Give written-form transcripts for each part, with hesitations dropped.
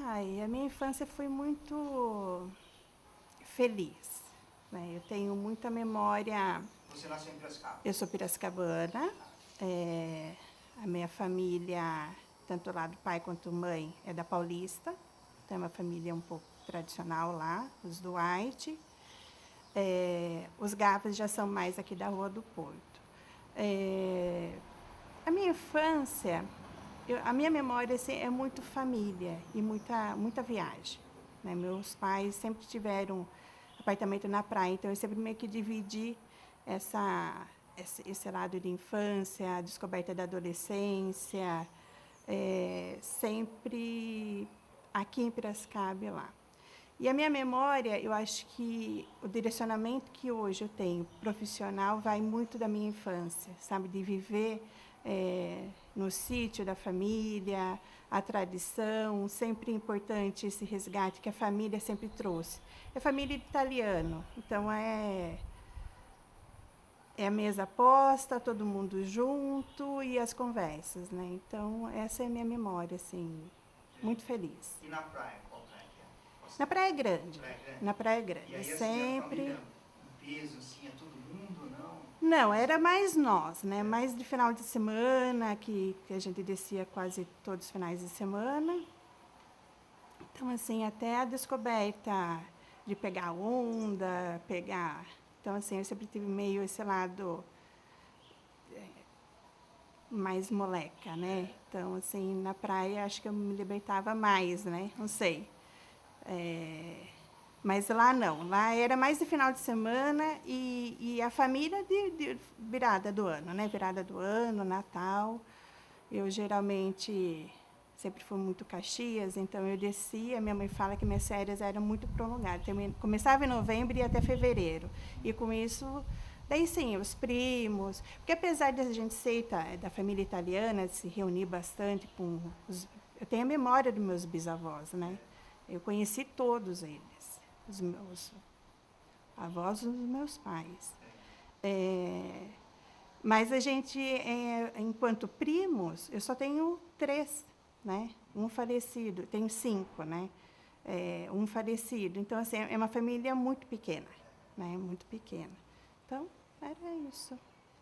Ai, a minha infância foi muito feliz, né? Eu tenho muita memória. Você nasceu em Piracicaba? Eu sou piracicabana. A minha família, tanto lá do pai quanto mãe, é da Paulista. Então, é uma família um pouco tradicional lá, os Duarte. Os Gavas já são mais aqui da Rua do Porto. A minha infância, a minha memória assim, é muito família e muita viagem, né? Meus pais sempre tiveram apartamento na praia, então eu sempre meio que dividi esse lado de infância, a descoberta da adolescência, sempre aqui em Piracicaba e lá. E a minha memória, eu acho que o direcionamento que hoje eu tenho profissional vai muito da minha infância, sabe? De viver no sítio da família, a tradição, sempre importante esse resgate que a família sempre trouxe. É família de italiano, então é a mesa posta, todo mundo junto e as conversas, né? Então, essa é a minha memória, assim, muito feliz. E na praia, qual praia que é? Na Praia Grande. Praia Grande? Na Praia Grande. E aí, assim, sempre. a família em peso, assim, é todo mundo, não? Não, era mais nós, né? Mais de final de semana, que a gente descia quase todos os finais de semana. Então, assim, até a descoberta de pegar onda, pegar. Então, assim, eu sempre tive meio esse lado mais moleca, né? Então, assim, na praia acho que eu me libertava mais, né? Não sei. Mas lá não, lá era mais de final de semana e a família de virada do ano, né? Virada do ano, Natal. Eu geralmente sempre fui muito Caxias, então eu descia, minha mãe fala que minhas férias eram muito prolongadas. Começava em novembro e ia até fevereiro. E com isso, daí sim, os primos, porque apesar de a gente ser da família italiana, de se reunir bastante com os. Eu tenho a memória dos meus bisavós, né? Eu conheci todos eles, os meus avós dos meus pais. Mas a gente, enquanto primos, eu só tenho 3, né? Um falecido, tenho 5, né? Um falecido. Então, assim, é uma família muito pequena, né? Muito pequena. Então, era isso.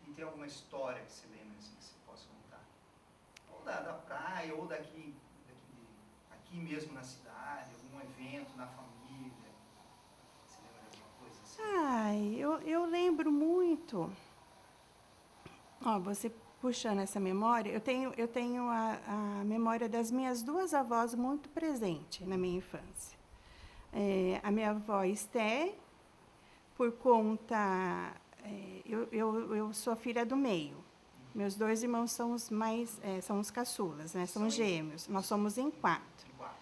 E tem alguma história que você lembra, assim, que você possa contar? Ou da praia, ou aqui mesmo na cidade, algum evento na família? Você lembra de alguma coisa assim? Ai, eu lembro muito. Ó, você puxando essa memória, eu tenho a memória das minhas 2 avós muito presente na minha infância. A minha avó Esther, por conta. Eu sou a filha do meio. Meus 2 irmãos são os mais. São os caçulas, né? São gêmeos. Nós somos em 4. Em 4.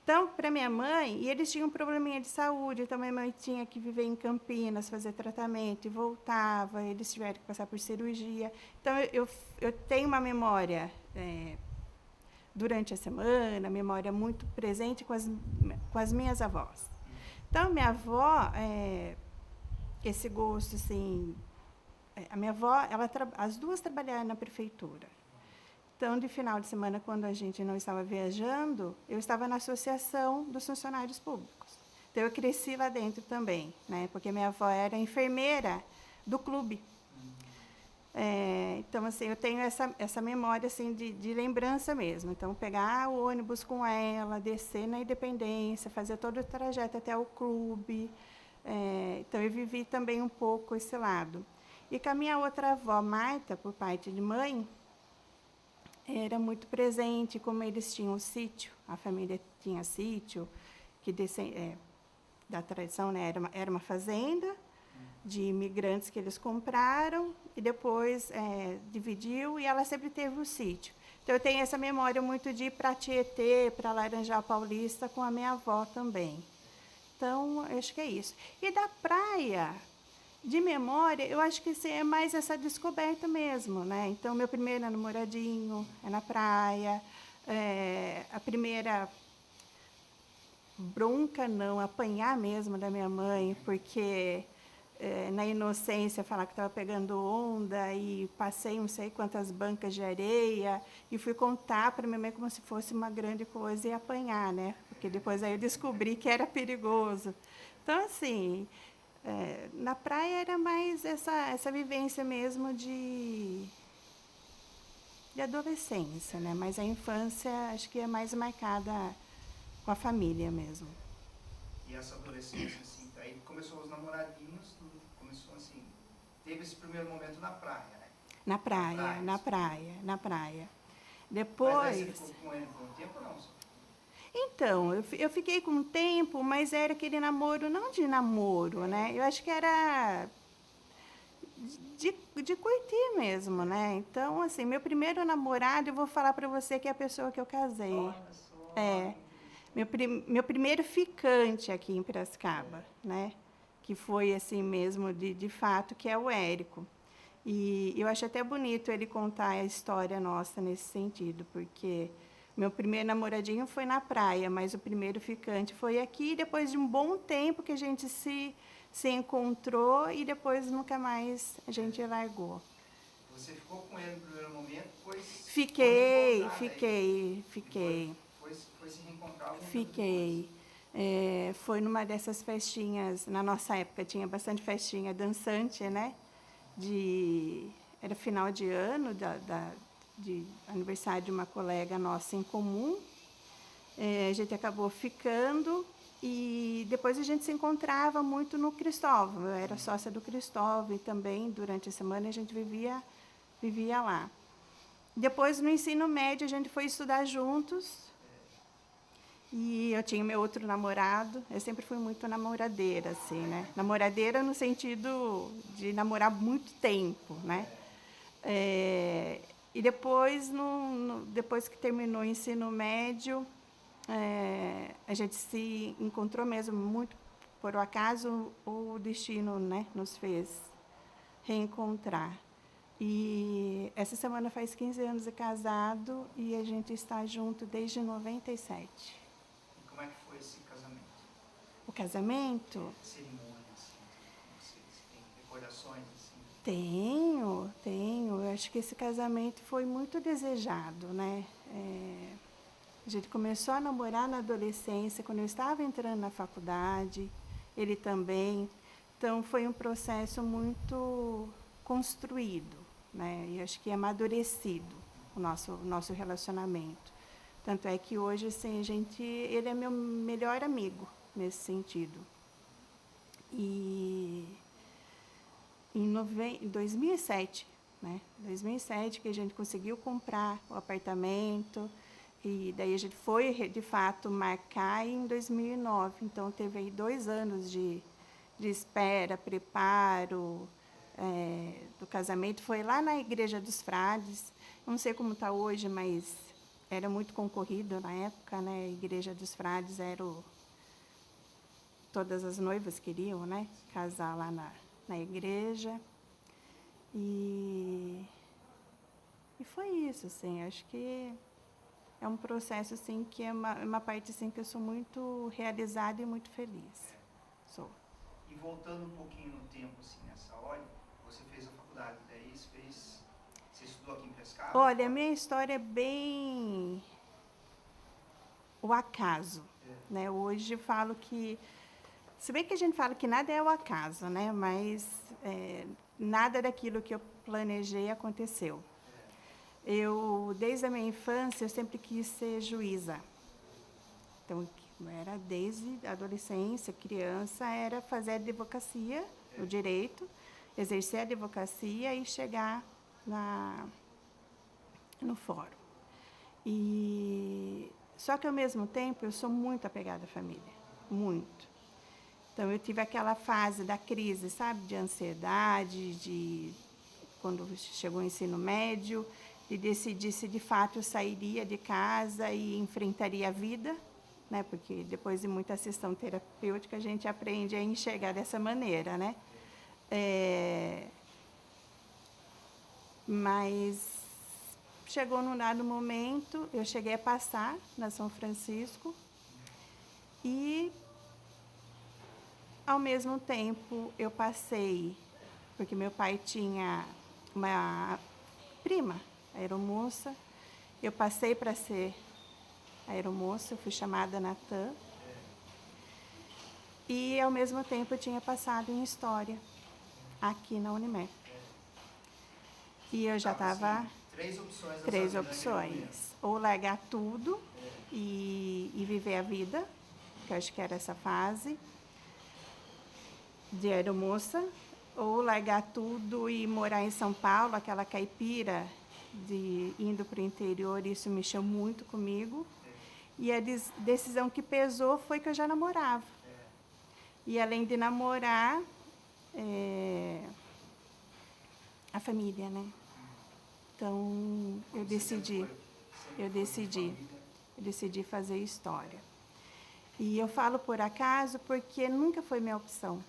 Então, para minha mãe, e eles tinham um probleminha de saúde, então minha mãe tinha que viver em Campinas, fazer tratamento, e voltava, eles tiveram que passar por cirurgia. Então, eu tenho uma memória durante a semana, memória muito presente com as minhas avós. Então, minha avó, esse gosto, assim... A minha avó, as 2 trabalharam na prefeitura. Então, de final de semana, quando a gente não estava viajando, eu estava na associação dos funcionários públicos. Então, eu cresci lá dentro também, né? Porque minha avó era enfermeira do clube. Então, assim, eu tenho essa memória assim, de lembrança mesmo. Então, pegar o ônibus com ela, descer na Independência, fazer todo o trajeto até o clube. Então, eu vivi também um pouco esse lado. E com a minha outra avó, Marta, por parte de mãe, era muito presente, como eles tinham sítio, a família tinha sítio, que da tradição, né, era uma fazenda de imigrantes que eles compraram e depois dividiu e ela sempre teve o sítio. Então, eu tenho essa memória muito de ir para Tietê, para Laranjal Paulista, com a minha avó também. Então, acho que é isso. E da praia, de memória, eu acho que é mais essa descoberta mesmo, né? Então, meu primeiro namoradinho é na praia, a primeira bronca não, apanhar mesmo da minha mãe, porque na inocência, falar que estava pegando onda e passei não sei quantas bancas de areia e fui contar para minha mãe como se fosse uma grande coisa e apanhar, né? Porque depois aí eu descobri que era perigoso. Então, assim, na praia era mais essa vivência mesmo de adolescência, né? Mas a infância acho que é mais marcada com a família mesmo. E essa adolescência, assim, aí começou os namoradinhos, tudo começou assim, teve esse primeiro momento na praia, né? Na praia. Mas aí você Depois... ficou com ele por um tempo ou não? Então, eu fiquei com um tempo, mas era aquele namoro, não de namoro, né? Eu acho que era de curtir mesmo, né? Então, assim, meu primeiro namorado, eu vou falar para você que é a pessoa que eu casei. Olha só, É, meu primeiro ficante aqui em Piracicaba, né? Que foi assim mesmo, de fato, que é o Érico. E eu acho até bonito ele contar a história nossa nesse sentido, porque meu primeiro namoradinho foi na praia, mas o primeiro ficante foi aqui, depois de um bom tempo que a gente se encontrou e depois nunca mais a gente largou. Você ficou com ele no primeiro momento, depois Fiquei. Foi se reencontrar algum tempo Fiquei. Foi numa dessas festinhas, na nossa época tinha bastante festinha dançante, né? Era final de ano, de aniversário de uma colega nossa em comum. A gente acabou ficando e depois a gente se encontrava muito no Cristóvão. Eu era sócia do Cristóvão e também durante a semana a gente vivia lá. Depois, no ensino médio, a gente foi estudar juntos. E eu tinha meu outro namorado. Eu sempre fui muito namoradeira, assim, né? Namoradeira no sentido de namorar muito tempo, né? E depois, depois que terminou o ensino médio, a gente se encontrou mesmo muito por acaso, o destino, né, nos fez reencontrar. E essa semana faz 15 anos de casado e a gente está junto desde 97. E como é que foi esse casamento? O casamento? Cerimônia, assim, vocês têm recordações, assim? Tenho. Eu acho que esse casamento foi muito desejado, né? A gente começou a namorar na adolescência, quando eu estava entrando na faculdade, ele também. Então, foi um processo muito construído, né? E acho que amadurecido o nosso relacionamento. Tanto é que hoje, assim, ele é meu melhor amigo nesse sentido. E em 2007, né? 2007 que a gente conseguiu comprar o apartamento e daí a gente foi, de fato, marcar em 2009. Então, teve aí 2 anos de espera, preparo do casamento. Foi lá na Igreja dos Frades. Não sei como está hoje, mas era muito concorrido na época, né? A Igreja dos Frades todas as noivas queriam, né? Casar lá na igreja. E foi isso, assim. Acho que é um processo, assim, que é uma parte, assim, que eu sou muito realizada e muito feliz. Sou. E voltando um pouquinho no tempo, assim, nessa hora, você fez a faculdade, daí você estudou aqui em Piracicaba? Olha, a minha história é bem o acaso, né? Hoje eu falo que, se bem que a gente fala que nada é o acaso, né? Mas nada daquilo que eu planejei aconteceu. Desde a minha infância, eu sempre quis ser juíza. Então, era desde a adolescência, criança, era fazer advocacia, o direito, exercer a advocacia e chegar no fórum. Só que, ao mesmo tempo, eu sou muito apegada à família, muito. Então, eu tive aquela fase da crise, sabe, de ansiedade, quando chegou o ensino médio, de decidir se, de fato, eu sairia de casa e enfrentaria a vida, né, porque depois de muita sessão terapêutica, a gente aprende a enxergar dessa maneira, né? Mas chegou num dado momento, eu cheguei a passar na São Francisco e ao mesmo tempo, eu passei, porque meu pai tinha uma prima, aeromoça, eu passei para ser aeromoça, eu fui chamada Natan, e ao mesmo tempo eu tinha passado em História, aqui na Unimed. E eu já estava... Três opções. Três opções. Ou largar tudo e viver a vida, que eu acho que era essa fase de aeromoça, ou largar tudo e morar em São Paulo, aquela caipira de indo para o interior, isso mexeu muito comigo. E a decisão que pesou foi que eu já namorava. E além de namorar, a família, né? Então, eu decidi fazer História. E eu falo por acaso porque nunca foi minha opção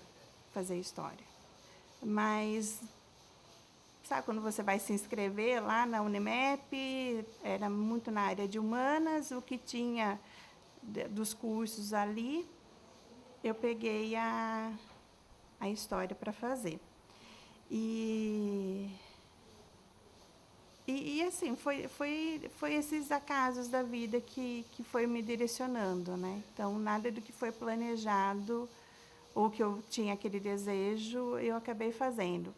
fazer História. Mas, sabe, quando você vai se inscrever lá na Unimep, era muito na área de humanas, o que tinha dos cursos ali, eu peguei a História para fazer. E assim, foi esses acasos da vida que foi me direcionando, né? Então, nada do que foi planejado ou que eu tinha aquele desejo, eu acabei fazendo.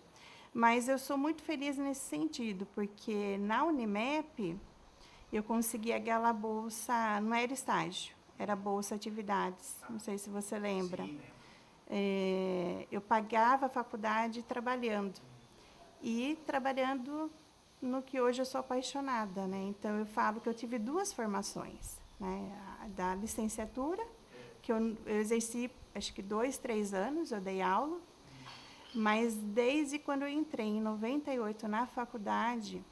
Mas eu sou muito feliz nesse sentido, porque na Unimep eu consegui aquela bolsa, não era estágio, era bolsa atividades, não sei se você lembra. Sim, Eu pagava a faculdade trabalhando. E trabalhando no que hoje eu sou apaixonada, né? Então, eu falo que eu tive duas formações, né? A da licenciatura, que eu exerci, acho que 2, 3 anos, eu dei aula, mas desde quando eu entrei, em 98, na faculdade,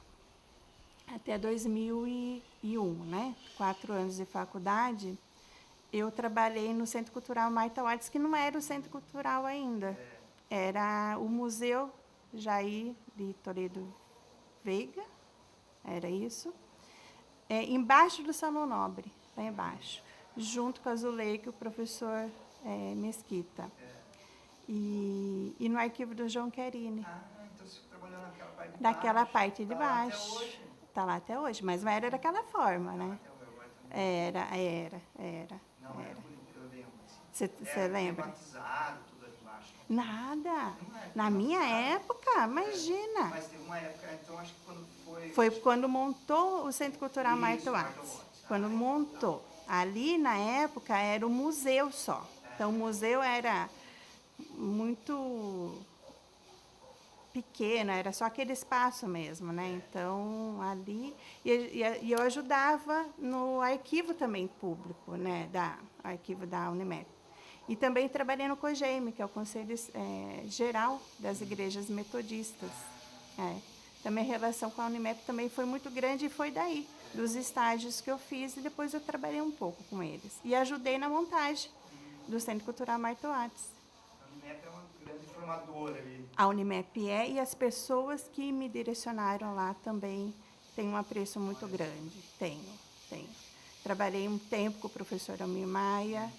até 2001, né? 4 anos de faculdade, eu trabalhei no Centro Cultural Marta Watts, que não era o Centro Cultural ainda, era o Museu Jair de Toledo Veiga, era isso, embaixo do Salão Nobre, lá embaixo, junto com a Zuleika e o professor Mesquita. E no arquivo do João Querini. Então você trabalhou naquela parte de baixo. Naquela parte de baixo. Está lá até hoje? Está lá até hoje, mas não era daquela forma, né? Era. Não, era bonito, eu lembro. Você lembra? Climatizado, tudo ali embaixo. Nada. Na minha época, imagina. Mas teve uma época, então acho que quando foi... Foi quando montou o Centro Cultural Marta Watts. Quando montou. Ali, na época, era o museu só. Então, o museu era muito pequeno, era só aquele espaço mesmo, né? Então, ali... E eu ajudava no arquivo também público, né? Arquivo da Unimep. E também trabalhei no COGEM, que é o Conselho Geral das Igrejas Metodistas. Também a relação com a Unimep também foi muito grande e foi daí, dos estágios que eu fiz, e depois eu trabalhei um pouco com eles. E ajudei na montagem do Centro Cultural Marta Watts. A Unimep é uma grande formadora ali. A Unimep e as pessoas que me direcionaram lá também têm um apreço muito grande. Tenho. Trabalhei um tempo com o professor Almir Maia,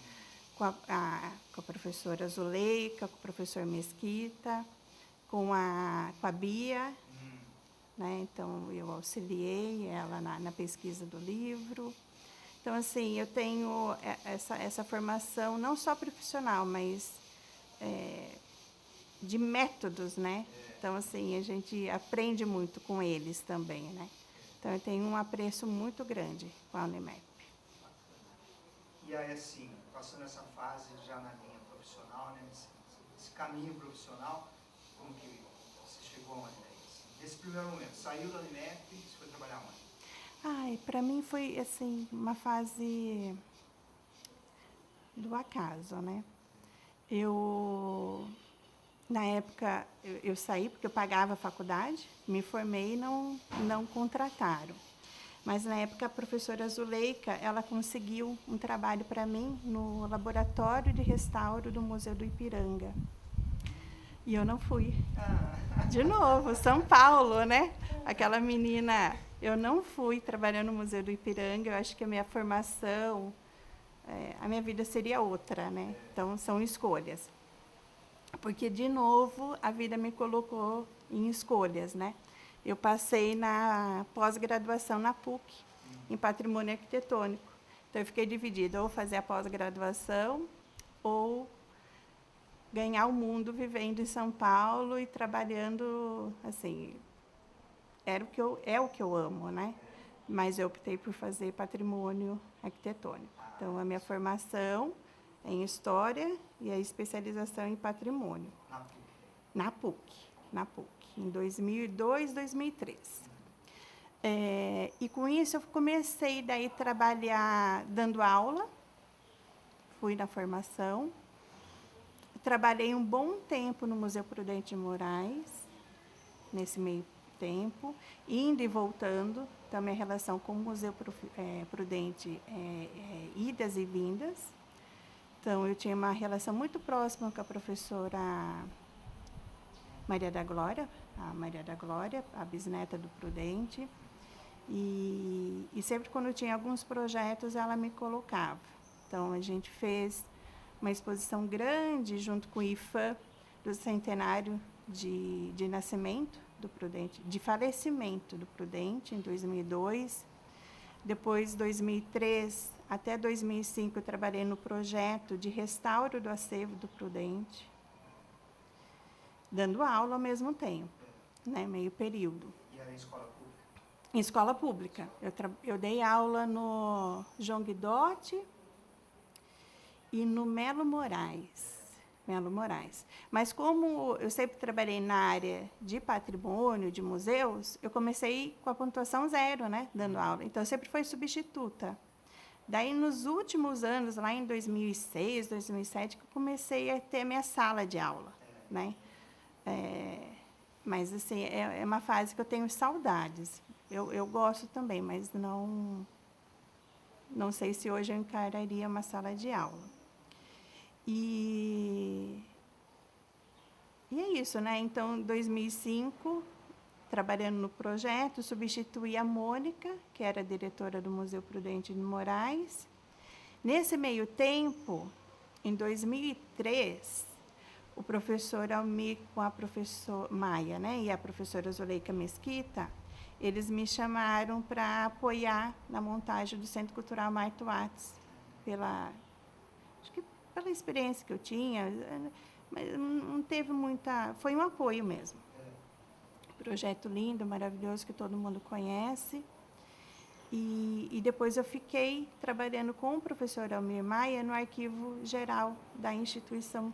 com a professora Zuleika, com o professor Mesquita, com a Bia, né? Então, eu auxiliei ela na pesquisa do livro. Então, assim, eu tenho essa formação, não só profissional, mas de métodos, né? Então, assim, a gente aprende muito com eles também, né? Então, eu tenho um apreço muito grande com a Unimep. E aí, assim, passando essa fase já na linha profissional, né? Esse caminho profissional, como que você chegou aonde? Nesse primeiro momento, saiu da Unimep e você foi trabalhar onde? Para mim foi, assim, uma fase do acaso, né? Na época, eu saí porque eu pagava a faculdade, me formei e não contrataram. Mas, na época, a professora Zuleika, ela conseguiu um trabalho para mim no Laboratório de Restauro do Museu do Ipiranga. E eu não fui. De novo, São Paulo, né? Aquela menina... Eu não fui trabalhando no Museu do Ipiranga, eu acho que a minha formação, a minha vida seria outra, né? Então, são escolhas. porque, de novo, a vida me colocou em escolhas, né? Eu passei na pós-graduação na PUC, em Patrimônio Arquitetônico. Então, eu fiquei dividida, ou fazer a pós-graduação, ou ganhar o mundo vivendo em São Paulo e trabalhando, assim, é o que eu amo, né? Mas eu optei por fazer patrimônio arquitetônico. Então, a minha formação é em História e a especialização em Patrimônio. Na PUC. Na PUC, em 2002, 2003. E com isso eu comecei daí a trabalhar dando aula, fui na formação, trabalhei um bom tempo no Museu Prudente de Moraes, nesse meio tempo, indo e voltando. Então, minha relação com o Museu Prudente idas e vindas. Então, eu tinha uma relação muito próxima com a professora Maria da Glória, a bisneta do Prudente. E sempre quando tinha alguns projetos, ela me colocava. Então, a gente fez uma exposição grande junto com o IFAM, do centenário de nascimento do Prudente, de falecimento do Prudente, em 2002. Depois, 2003 até 2005, eu trabalhei no projeto de restauro do acervo do Prudente, dando aula ao mesmo tempo, né, meio período. E era em escola pública? Em escola pública. Eu dei aula no João Guidotti e no Melo Moraes. Mas como eu sempre trabalhei na área de patrimônio, de museus, eu comecei com a pontuação 0, né, dando aula. Então, eu sempre fui substituta. Daí, nos últimos anos, lá em 2006, 2007, que eu comecei a ter a minha sala de aula, né? Mas, assim, é uma fase que eu tenho saudades. Eu gosto também, mas não sei se hoje eu encararia uma sala de aula. E é isso, né? Então, em 2005, trabalhando no projeto, substituí a Mônica, que era diretora do Museu Prudente de Moraes. Nesse meio tempo, em 2003, o professor Almir com a professora Maia, né, e a professora Zuleika Mesquita, eles me chamaram para apoiar na montagem do Centro Cultural Marto Watts, acho que pela experiência que eu tinha, mas não teve muita... Foi um apoio mesmo. Projeto lindo, maravilhoso, que todo mundo conhece. E depois eu fiquei trabalhando com o professor Almir Maia no arquivo geral da instituição,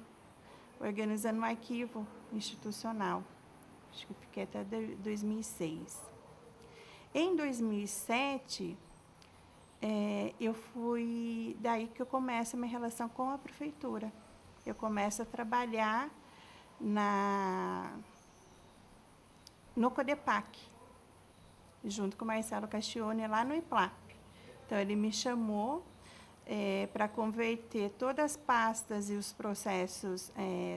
organizando um arquivo institucional. Acho que fiquei até 2006. Em 2007, daí que eu começo a minha relação com a prefeitura. Eu começo a trabalhar no CODEPAC, junto com o Marcelo Castione, lá no IPLAP. Então, ele me chamou para converter todas as pastas e os processos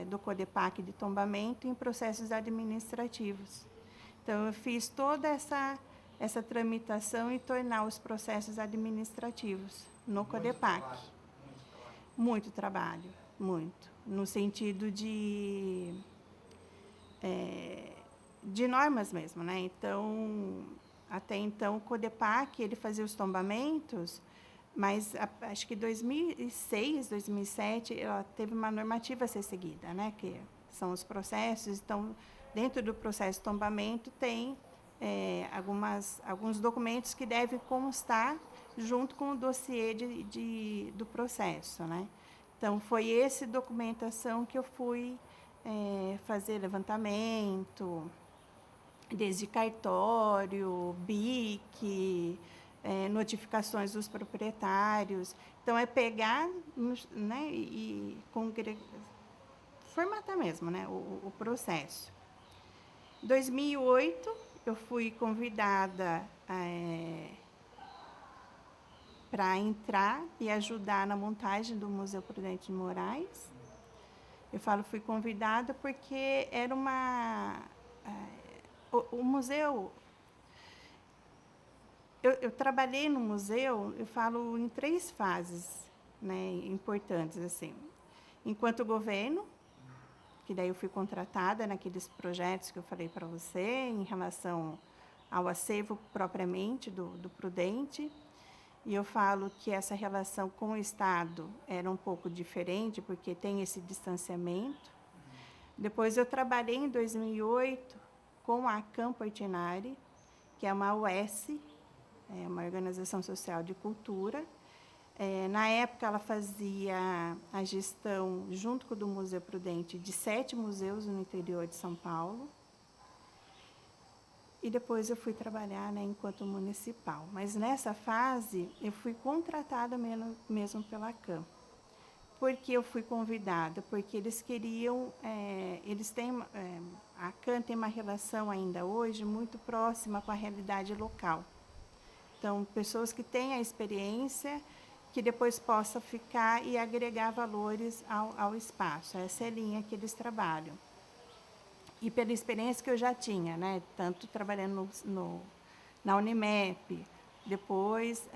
do CODEPAC de tombamento em processos administrativos. Então, eu fiz toda essa tramitação e tornar os processos administrativos no CODEPAC. Muito trabalho, muito. No sentido de normas mesmo, né? Então, até então, o CODEPAC, ele fazia os tombamentos, mas acho que em 2006, 2007, ela teve uma normativa a ser seguida, né? Que são os processos. Então, dentro do processo de tombamento, tem alguns documentos que devem constar junto com o dossiê do processo, né? Então, foi essa documentação que eu fui fazer levantamento, desde cartório, BIC, notificações dos proprietários. Então, é pegar, né, e formatar mesmo, né, o processo. Em 2008, eu fui convidada para entrar e ajudar na montagem do Museu Prudente de Moraes. Eu fui convidada porque era o museu... Eu trabalhei no museu, eu falo em 3 fases, né, importantes, assim. Enquanto governo, que daí eu fui contratada naqueles projetos que eu falei para você, em relação ao acervo propriamente do Prudente. E eu falo que essa relação com o Estado era um pouco diferente, porque tem esse distanciamento. Depois eu trabalhei em 2008 com a Campo Ortinari, que é uma UES, é uma organização social de cultura. Na época, ela fazia a gestão, junto com o do Museu Prudente, de 7 museus no interior de São Paulo. E depois eu fui trabalhar, né, enquanto municipal. Mas nessa fase, eu fui contratada mesmo pela CAM. Por que eu fui convidada? Porque eles queriam, a CAM tem uma relação ainda hoje muito próxima com a realidade local. Então, pessoas que têm a experiência, que depois possa ficar e agregar valores ao espaço. Essa é a linha que eles trabalham. E pela experiência que eu já tinha, né, tanto trabalhando na Unimep, depois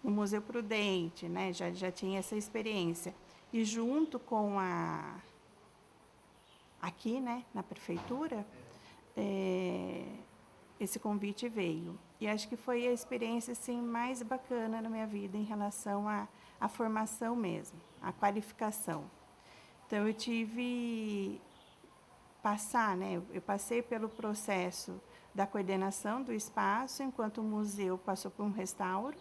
no Museu Prudente, né, já tinha essa experiência. E junto com aqui, né, na prefeitura, esse convite veio. E acho que foi a experiência assim, mais bacana na minha vida em relação à formação mesmo, à qualificação. Então, eu tive eu passei pelo processo da coordenação do espaço, enquanto o museu passou por um restauro,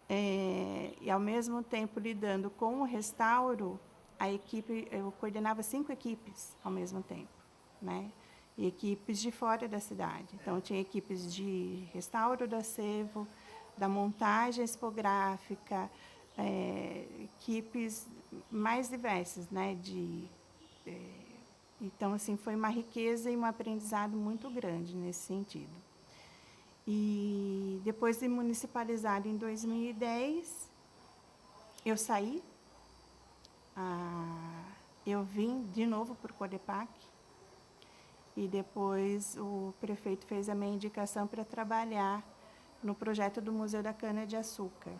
e, ao mesmo tempo, lidando com o restauro, eu coordenava 5 equipes ao mesmo tempo, né? E equipes de fora da cidade. Então, tinha equipes de restauro do acervo, da montagem expográfica, equipes mais diversas, né? Então, assim, foi uma riqueza e um aprendizado muito grande nesse sentido. E depois de municipalizado em 2010, eu saí, eu vim de novo para o Codepac, e depois o prefeito fez a minha indicação para trabalhar no projeto do Museu da Cana-de-Açúcar.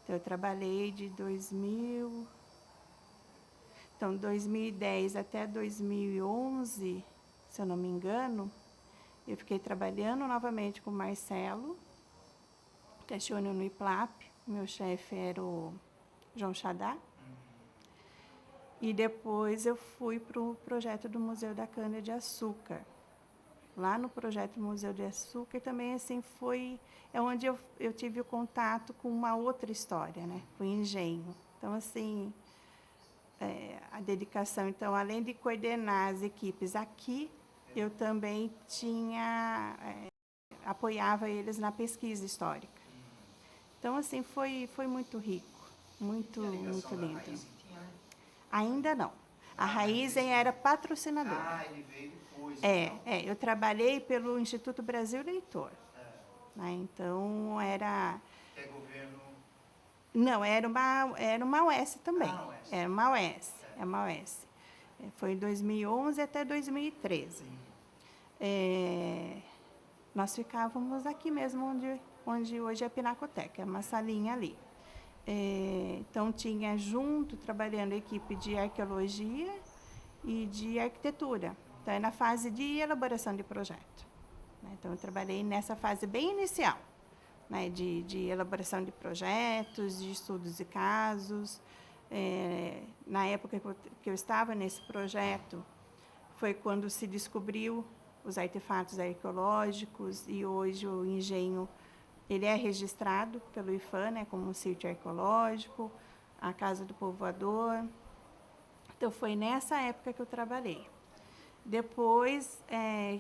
Então, eu trabalhei de 2010 até 2011, se eu não me engano, eu fiquei trabalhando novamente com o Marcelo Castione no IPLAP, meu chefe era o João Chadá, e depois eu fui para o projeto do Museu da Cana-de-Açúcar. Lá no projeto do Museu de Açúcar também assim, é onde eu tive o contato com uma outra história, né, com o engenho. Então, assim, a dedicação. Então, além de coordenar as equipes aqui, eu também apoiava eles na pesquisa histórica. Então, assim, foi muito rico, muito lindo. Ainda não. A Raizen era patrocinadora. Ah, ele veio depois. Eu trabalhei pelo Instituto Brasil Leitor. Né? Então, era... Que é governo... Não, era uma UES também. UES. Era uma UES. É uma UES. Foi em 2011 até 2013. Nós ficávamos aqui mesmo, onde hoje é a Pinacoteca, é uma salinha ali. Então, tinha junto, trabalhando a equipe de arqueologia e de arquitetura. Então, é na fase de elaboração de projeto. Né? Então, eu trabalhei nessa fase bem inicial, né? de elaboração de projetos, de estudos de casos. Na época que eu estava nesse projeto, foi quando se descobriu os artefatos arqueológicos, e hoje o engenho ele é registrado pelo IPHAN, né, como um sítio arqueológico, a Casa do Povoador. Então, foi nessa época que eu trabalhei. Depois,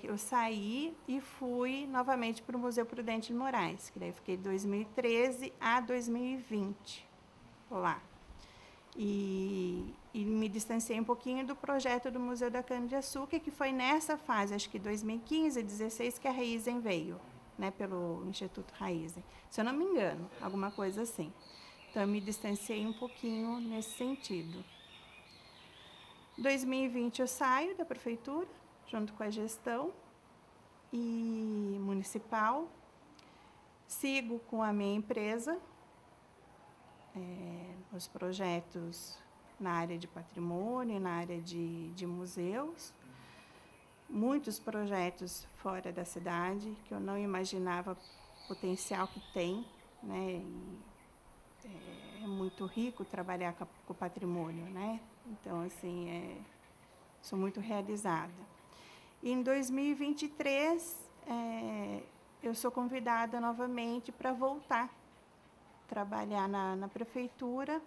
eu saí e fui novamente para o Museu Prudente de Moraes, que daí fiquei de 2013 a 2020 lá. E me distanciei um pouquinho do projeto do Museu da Cana-de-Açúcar, que foi nessa fase, acho que 2015, 2016, que a Raizen veio, né, pelo Instituto Raizen. Se eu não me engano, alguma coisa assim. Então, eu me distanciei um pouquinho nesse sentido. Em 2020, eu saio da prefeitura, junto com a gestão e municipal. Sigo com a minha empresa, os projetos na área de patrimônio, na área de museus. Muitos projetos fora da cidade, que eu não imaginava o potencial que tem, né? É muito rico trabalhar com o patrimônio, né? Então, assim, sou muito realizada. E em 2023, eu sou convidada novamente para voltar a trabalhar na prefeitura,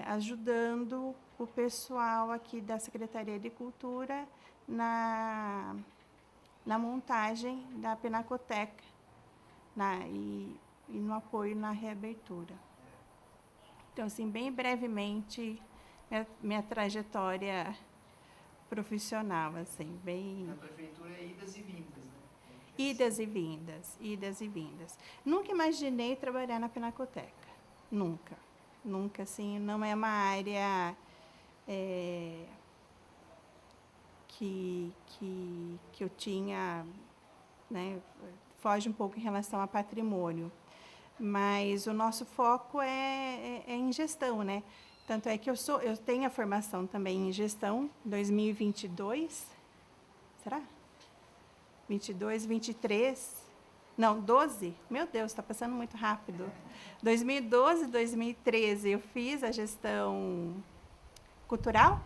ajudando o pessoal aqui da Secretaria de Cultura na montagem da Pinacoteca e no apoio na reabertura. Então, assim, bem brevemente, minha trajetória profissional, assim, bem... Na prefeitura é idas e vindas, né? Idas e vindas, idas e vindas. Nunca imaginei trabalhar na Pinacoteca, nunca. Nunca, assim, não é uma área que eu tinha, né, foge um pouco em relação a patrimônio. Mas o nosso foco é em gestão, né? Tanto é que eu tenho a formação também em gestão, 2022, será? 22, 23, não, 12, meu Deus, está passando muito rápido. 2012, 2013, eu fiz a gestão cultural,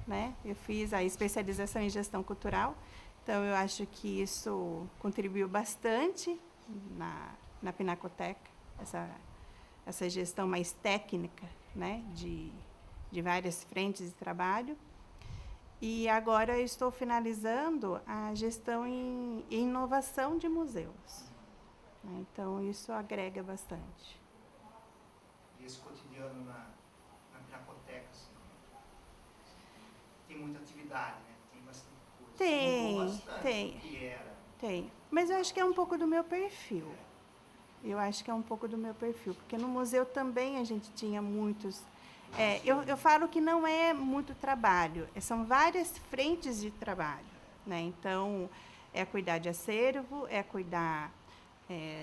né? Eu fiz a especialização em gestão cultural, então eu acho que isso contribuiu bastante na Pinacoteca, essa gestão mais técnica, né, de várias frentes de trabalho. E agora eu estou finalizando a gestão em inovação de museus. Então, isso agrega bastante. E esse cotidiano na Pinacoteca, assim, tem muita atividade, né? Tem bastante coisa. Tem. Mas eu acho que é um pouco do meu perfil. Porque no museu também a gente tinha muitos... eu falo que não é muito trabalho, são várias frentes de trabalho, né? Então, é cuidar de acervo, é cuidar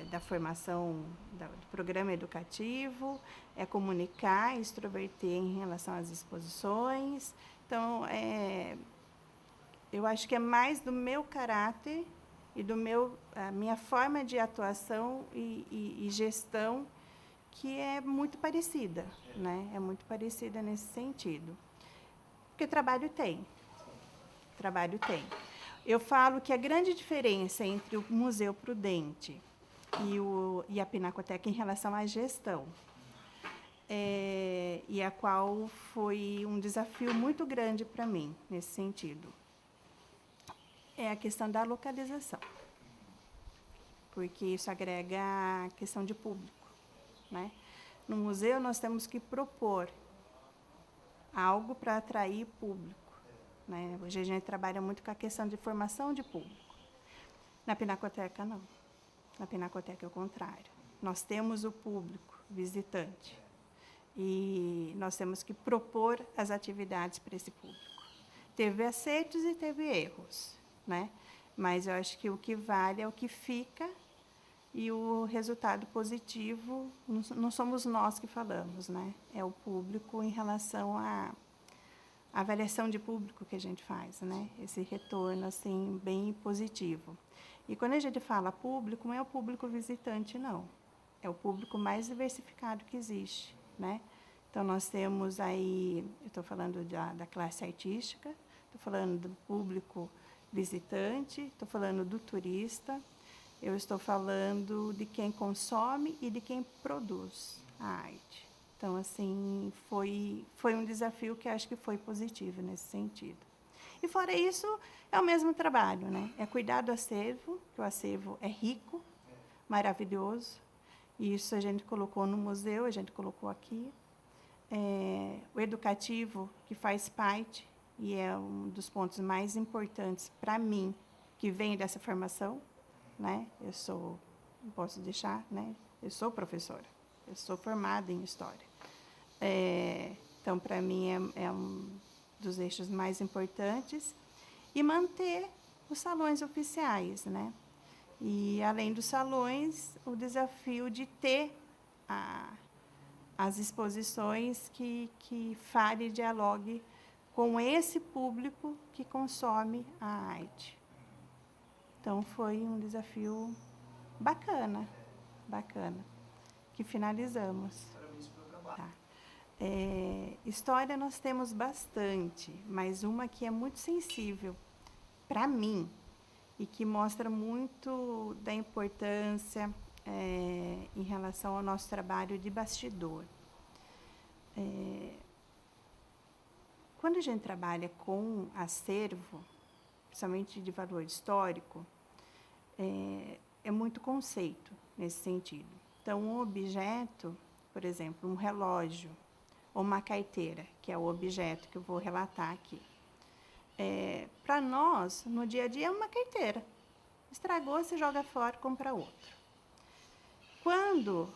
da formação do programa educativo, é comunicar, extroverter em relação às exposições. Então, eu acho que é mais do meu caráter e a minha forma de atuação e gestão, que é muito parecida, né? É muito parecida nesse sentido. Porque trabalho tem. Eu falo que a grande diferença entre o Museu Prudente e a Pinacoteca em relação à gestão, e a qual foi um desafio muito grande para mim, nesse sentido, é a questão da localização. Porque isso agrega a questão de público, né? No museu, nós temos que propor algo para atrair público, né? Hoje a gente trabalha muito com a questão de formação de público. Na Pinacoteca, não. Na Pinacoteca é o contrário. Nós temos o público visitante e nós temos que propor as atividades para esse público. Teve acertos e teve erros, né? Mas eu acho que o que vale é o que fica. E o resultado positivo, não somos nós que falamos, né? É o público em relação à avaliação de público que a gente faz, né? Esse retorno, assim, bem positivo. E quando a gente fala público, não é o público visitante, não. É o público mais diversificado que existe, né? Então, nós temos aí, eu estou falando da classe artística, estou falando do público visitante, estou falando do turista, eu estou falando de quem consome e de quem produz a arte. Então, assim, foi um desafio que acho que foi positivo nesse sentido. E, fora isso, é o mesmo trabalho, né? É cuidar do acervo, que o acervo é rico, maravilhoso. E isso a gente colocou no museu, a gente colocou aqui. O educativo, que faz parte, e é um dos pontos mais importantes para mim, que vem dessa formação, né? Não posso deixar, né? Eu sou professora, eu sou formada em História. Então, para mim, é um dos eixos mais importantes. E manter os salões oficiais, né? E, além dos salões, o desafio de ter as exposições que fale e dialogue com esse público que consome a arte. Então, foi um desafio bacana, que finalizamos. Parabéns pelo trabalho. Tá. História nós temos bastante, mas uma que é muito sensível para mim e que mostra muito da importância em relação ao nosso trabalho de bastidor. Quando a gente trabalha com acervo, principalmente de valor histórico, é muito conceito nesse sentido. Então, um objeto, por exemplo, um relógio ou uma carteira, que é o objeto que eu vou relatar aqui. Para nós, no dia a dia, é uma carteira. Estragou, você joga fora, compra outro. Quando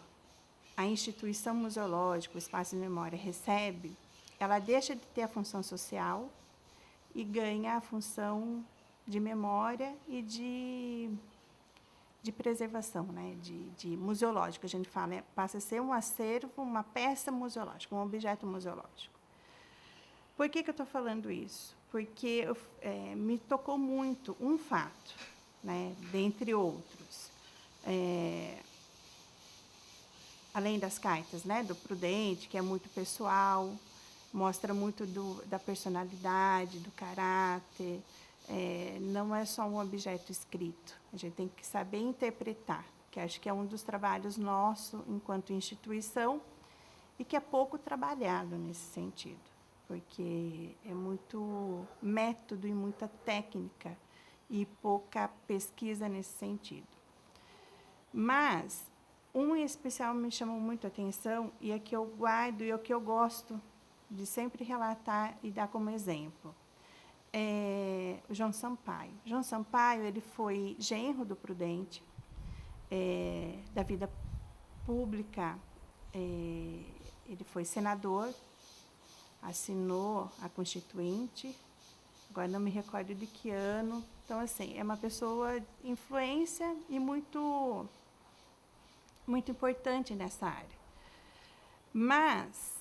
a instituição museológica, o Espaço de Memória, recebe, ela deixa de ter a função social e ganha a função de memória e de preservação, né? de museológico, a gente fala, passa a ser um acervo, uma peça museológica, um objeto museológico. Por que eu estou falando isso? Porque me tocou muito um fato, né? Dentre outros. Além das cartas, né? Do Prudente, que é muito pessoal, mostra muito da personalidade, do caráter. Não é só um objeto escrito. A gente tem que saber interpretar, que acho que é um dos trabalhos nossos enquanto instituição e que é pouco trabalhado nesse sentido, porque é muito método e muita técnica e pouca pesquisa nesse sentido. Mas um em especial me chamou muito a atenção e é que eu guardo e é o que eu gosto de sempre relatar e dar como exemplo. O João Sampaio. João Sampaio, ele foi genro do Prudente, da vida pública, ele foi senador, assinou a Constituinte, agora não me recordo de que ano. Então, assim, é uma pessoa de influência e muito importante nessa área. Mas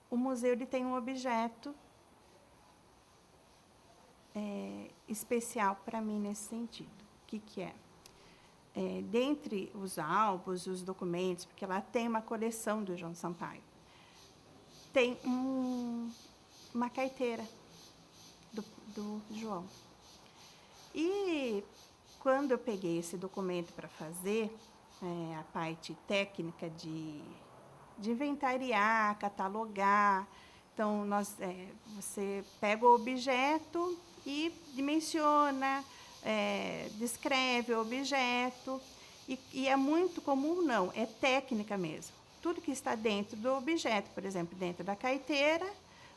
o museu ele tem um objeto especial para mim nesse sentido. O que é? Dentre os álbuns, os documentos, porque lá tem uma coleção do João Sampaio, tem uma carteira do João. E quando eu peguei esse documento para fazer a parte técnica de inventariar, catalogar, então você pega o objeto e dimensiona, descreve o objeto, e é muito comum, não, é técnica mesmo. Tudo que está dentro do objeto, por exemplo, dentro da carteira,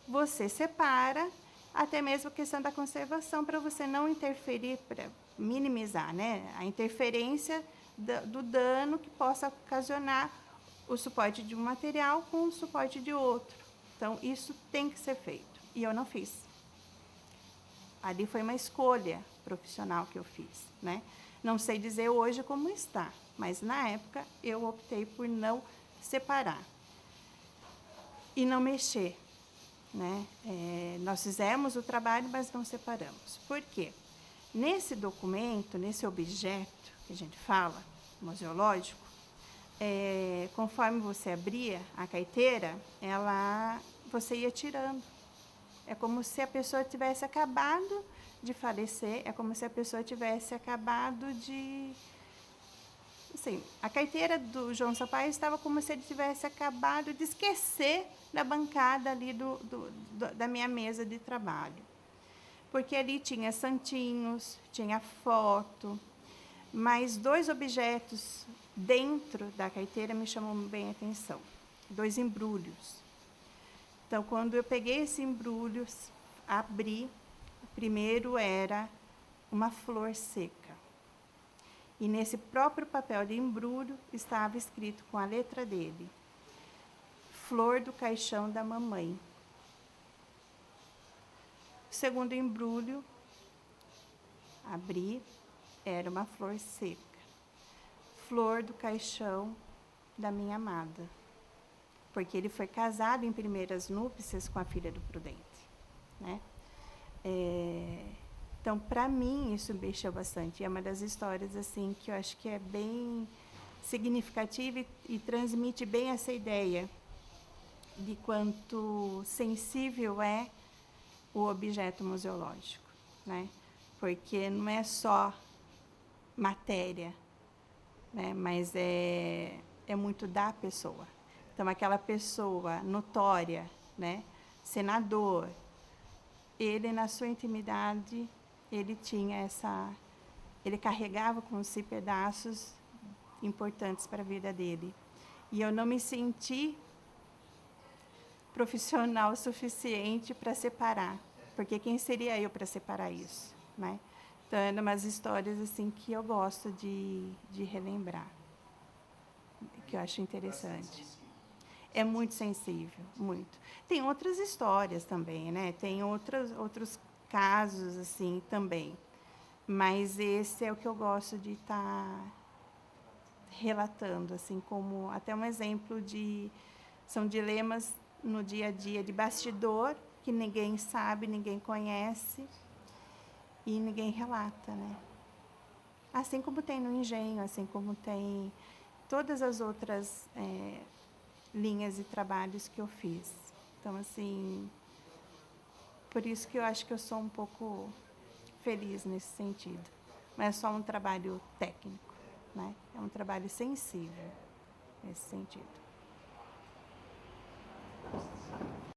você separa, até mesmo a questão da conservação, para você não interferir, para minimizar, né, a interferência do dano que possa ocasionar o suporte de um material com o suporte de outro. Então, isso tem que ser feito, e eu não fiz. Ali foi uma escolha profissional que eu fiz, né? Não sei dizer hoje como está, mas na época eu optei por não separar e não mexer, né? Nós fizemos o trabalho, mas não separamos. Por quê? Nesse documento, nesse objeto que a gente fala, museológico, conforme você abria a carteira, você ia tirando. É como se a pessoa tivesse acabado de falecer, é como se a pessoa tivesse acabado de... Assim, a carteira do João Sampaio estava como se ele tivesse acabado de esquecer da bancada ali da minha mesa de trabalho. Porque ali tinha santinhos, tinha foto, mas 2 objetos dentro da carteira me chamam bem a atenção. 2 embrulhos. Então, quando eu peguei esse embrulho, abri, o primeiro era uma flor seca. E nesse próprio papel de embrulho estava escrito com a letra dele, Flor do Caixão da Mamãe. O segundo embrulho, abri, era uma flor seca, Flor do Caixão da Minha Amada. porque ele foi casado em primeiras núpcias com a filha do Prudente, né? Então, para mim, isso mexeu bastante. É uma das histórias assim que eu acho que é bem significativa e transmite bem essa ideia de quanto sensível é o objeto museológico, né? Porque não é só matéria, né? Mas é muito da pessoa. Então, aquela pessoa notória, né? Senador, ele, na sua intimidade, ele tinha ele carregava com si pedaços importantes para a vida dele. E eu não me senti profissional o suficiente para separar, porque quem seria eu para separar isso, né? Então, eram umas histórias assim que eu gosto de relembrar, que eu acho interessante. É muito sensível, muito. Tem outras histórias também, né? Tem outros casos assim também, mas esse é o que eu gosto de estar relatando, assim, como até um exemplo são dilemas no dia a dia de bastidor que ninguém sabe, ninguém conhece e ninguém relata, né? Assim como tem no Engenho, assim como tem todas as outras linhas e trabalhos que eu fiz. Então, assim, por isso que eu acho que eu sou um pouco feliz nesse sentido. Não é só um trabalho técnico, né? É um trabalho sensível nesse sentido.